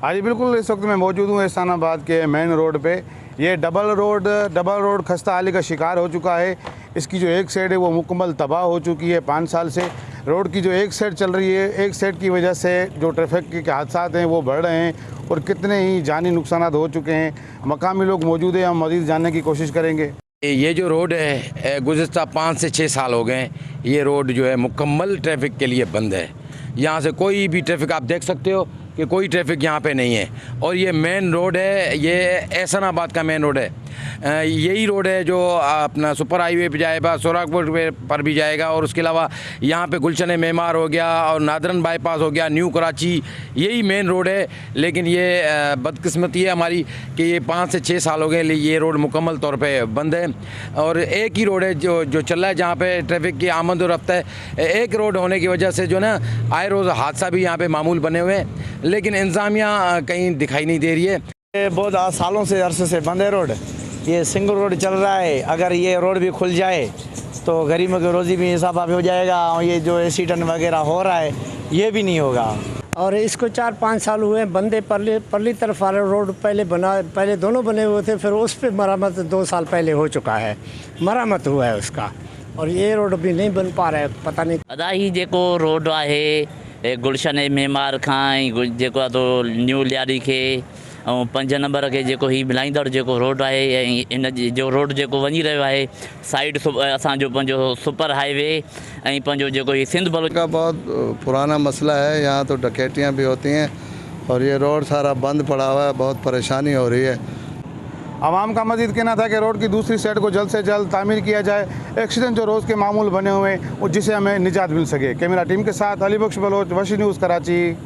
हाँ जी बिल्कुल, इस वक्त मैं मौजूद हूँ एहसानाबाद के मेन रोड पे। ये डबल रोड खस्ता हाली का शिकार हो चुका है। इसकी जो एक साइड है वो मुकम्मल तबाह हो चुकी है 5 साल से। रोड की जो एक साइड चल रही है, एक साइड की वजह से जो ट्रैफिक के हादसा हैं वो बढ़ रहे हैं और कितने ही जानी नुकसान हो चुके हैं। मकामी लोग मौजूद हैं, हम मज़ीद जानने की कोशिश करेंगे। ये जो रोड है गुज़िस्ता 5 से 6 साल हो गए ये रोड जो है मुकम्मल ट्रैफिक के लिए बंद है। यहाँ से कोई भी ट्रैफिक आप देख सकते हो कि कोई ट्रैफिक यहाँ पे नहीं है। और ये मेन रोड है, ये एहसानाबाद का मेन रोड है। यही रोड है जो अपना सुपर हाईवे पे जाएगा, सोराखपुर पर भी जाएगा और उसके अलावा यहाँ पे गुलशन मेमार हो गया और नादरन बाईपास हो गया, न्यू कराची, यही मेन रोड है। लेकिन ये बदकिस्मती है हमारी कि ये 5 से 6 साल हो गए ये रोड मुकम्मल तौर पे बंद है। और एक ही रोड है जो चल रहा है जहाँ पे ट्रैफिक की आमद और रफ्त है। एक रोड होने की वजह से जो ना आए रोज़ हादसा भी यहाँ पे मामूल बने हुए हैं, लेकिन इंतज़ामिया कहीं दिखाई नहीं दे रही है। ये बहुत सालों से अरसे से बंद है रोड। ये सिंगल रोड चल रहा है, अगर ये रोड भी खुल जाए तो गरीबों की रोज़ी भी हिसाब हो जाएगा और ये जो एक्सीडेंट वगैरह हो रहा है ये भी नहीं होगा। और इसको 4-5 साल हुए बंदे परली तरफ वाला रोड पहले दोनों बने हुए थे, फिर उस पर मरम्मत 2 साल पहले हो चुका है, मरम्मत हुआ है उसका, और ये रोड भी नहीं बन पा रहा है। पता नहीं अदा ही जेको रोड आहे गुलशन मेमार खां जेको आहे तो न्यू लियारी खे ऐं 5 नंबर के जेको ही मिलाईंदड़ जेको रोड आहे ऐं इन जो रोड जेको वञी रहियो आहे साइड असांजो पंहिंजो सुपर हाईवे ऐं पंहिंजो जेको ही सिंध बलोच का बहुत पुराना मसला है। यहाँ तो डकैतियाँ भी होती हैं और ये रोड सारा बंद पड़ा हुआ है, बहुत परेशानी हो रही है। आवाम का मजीद कहना था कि रोड की दूसरी साइड को जल्द से जल्द तामीर किया जाए। एक्सीडेंट जो रोज़ के मामूल बने हुए हैं जिससे हमें निजात मिल सके। कैमरा टीम के साथ अली बख्श बलोच, वशी न्यूज़ कराची।